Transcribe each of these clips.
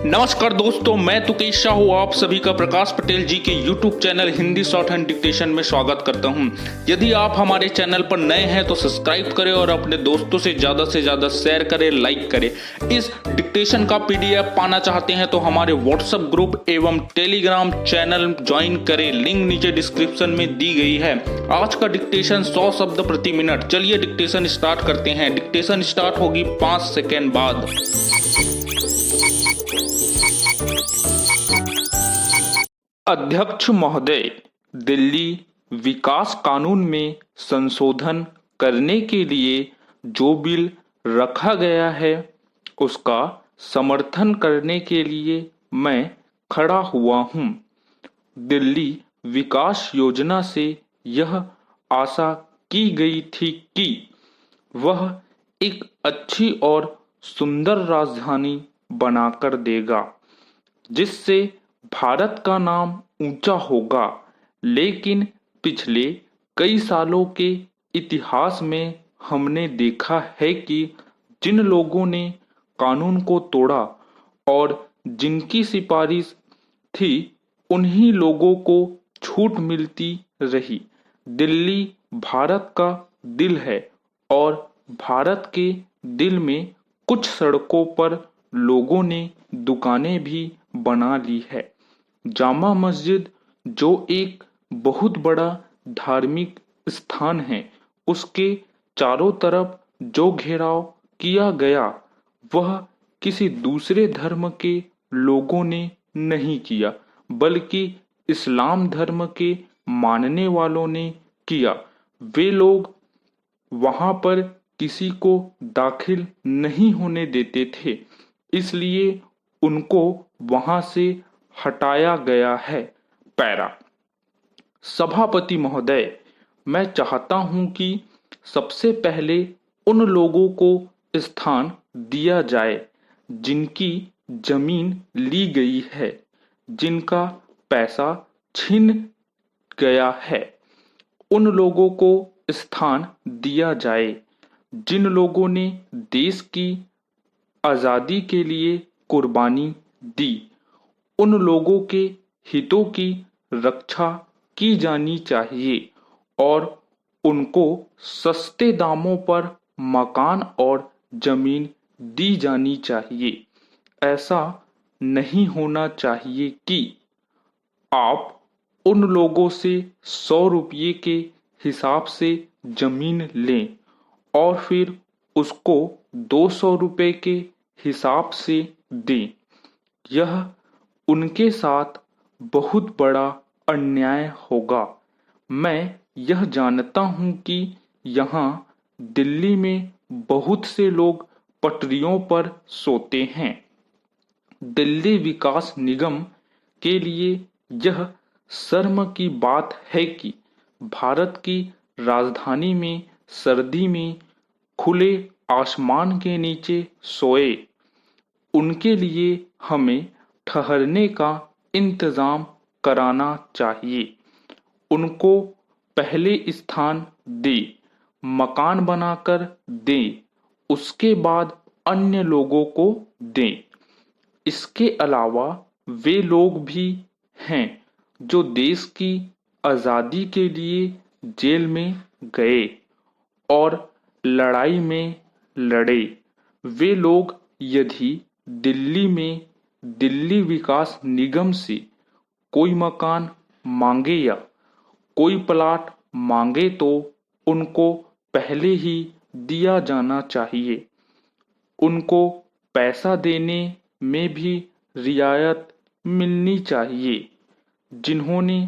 नमस्कार दोस्तों, मैं तुकेश शाह हूँ। आप सभी का प्रकाश पटेल जी के YouTube channel Hindi short hand dictation में स्वागत करता हूँ। यदि आप हमारे चैनल पर नए हैं तो सब्सक्राइब करें और अपने दोस्तों से ज़्यादा शेयर करें, लाइक करें। इस डिक्टेशन का PDF पाना चाहते हैं तो हमारे WhatsApp ग्रुप एवं टेलीग्राम चैनल ज्वाइन करें, लिंक नीचे डिस्क्रिप्शन में दी गई है। आज का डिक्टेशन 100 शब्द प्रति मिनट। चलिए डिक्टेशन स्टार्ट करते हैं। डिक्टेशन स्टार्ट होगी 5 सेकेंड बाद। अध्यक्ष महोदय, दिल्ली विकास कानून में संशोधन करने के लिए जो बिल रखा गया है उसका समर्थन करने के लिए मैं खड़ा हुआ हूं। दिल्ली विकास योजना से यह आशा की गई थी कि वह एक अच्छी और सुंदर राजधानी बनाकर देगा जिससे भारत का नाम ऊंचा होगा। लेकिन पिछले कई सालों के इतिहास में हमने देखा है कि जिन लोगों ने कानून को तोड़ा और जिनकी सिफारिश थी उन्हीं लोगों को छूट मिलती रही। दिल्ली भारत का दिल है और भारत के दिल में कुछ सड़कों पर लोगों ने दुकानें भी बना ली है। जामा मस्जिद जो एक बहुत बड़ा धार्मिक स्थान है, उसके चारों तरफ जो घेराव किया गया वह किसी दूसरे धर्म के लोगों ने नहीं किया बल्कि इस्लाम धर्म के मानने वालों ने किया। वे लोग वहां पर किसी को दाखिल नहीं होने देते थे, इसलिए उनको वहां से हटाया गया है। पैरा। सभापति महोदय, मैं चाहता हूं कि सबसे पहले उन लोगों को स्थान दिया जाए जिनकी जमीन ली गई है, जिनका पैसा छीन गया है। उन लोगों को स्थान दिया जाए जिन लोगों ने देश की आजादी के लिए कुर्बानी दी। उन लोगों के हितों की रक्षा की जानी चाहिए और उनको सस्ते दामों पर मकान और जमीन दी जानी चाहिए। ऐसा नहीं होना चाहिए कि आप उन लोगों से 100 रुपये के हिसाब से जमीन लें और फिर उसको 200 रुपये के हिसाब से दें। यह उनके साथ बहुत बड़ा अन्याय होगा। मैं यह जानता हूं कि यहाँ दिल्ली में बहुत से लोग पटरियों पर सोते हैं। दिल्ली विकास निगम के लिए यह शर्म की बात है कि भारत की राजधानी में सर्दी में खुले आसमान के नीचे सोए। उनके लिए हमें ठहरने का इंतजाम कराना चाहिए। उनको पहले स्थान दे, मकान बनाकर दें, उसके बाद अन्य लोगों को दें। इसके अलावा वे लोग भी हैं जो देश की आजादी के लिए जेल में गए और लड़ाई में लड़े। वे लोग यदि दिल्ली में दिल्ली विकास निगम से कोई मकान मांगे या कोई प्लाट मांगे तो उनको पहले ही दिया जाना चाहिए। उनको पैसा देने में भी रियायत मिलनी चाहिए। जिन्होंने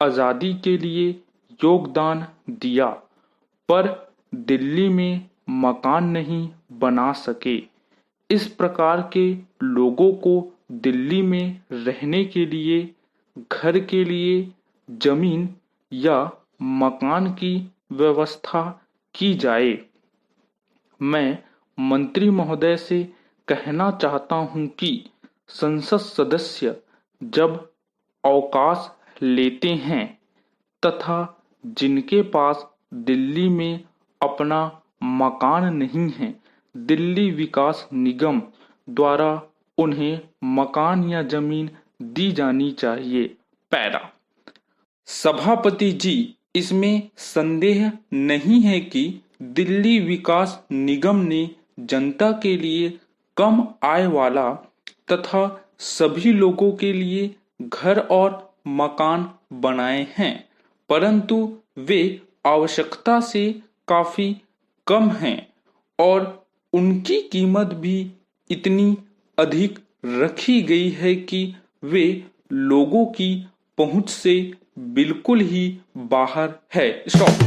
आजादी के लिए योगदान दिया पर दिल्ली में मकान नहीं बना सके, इस प्रकार के लोगों को दिल्ली में रहने के लिए, घर के लिए जमीन या मकान की व्यवस्था की जाए। मैं मंत्री महोदय से कहना चाहता हूं कि संसद सदस्य जब अवकाश लेते हैं तथा जिनके पास दिल्ली में अपना मकान नहीं है, दिल्ली विकास निगम द्वारा उन्हें मकान या जमीन दी जानी चाहिए। पैरा। सभापति जी, इसमें संदेह नहीं है कि दिल्ली विकास निगम ने जनता के लिए कम आय वाला तथा सभी लोगों के लिए घर और मकान बनाए हैं, परंतु वे आवश्यकता से काफी कम हैं और उनकी कीमत भी इतनी अधिक रखी गई है कि वे लोगों की पहुंच से बिल्कुल ही बाहर है। स्टॉप।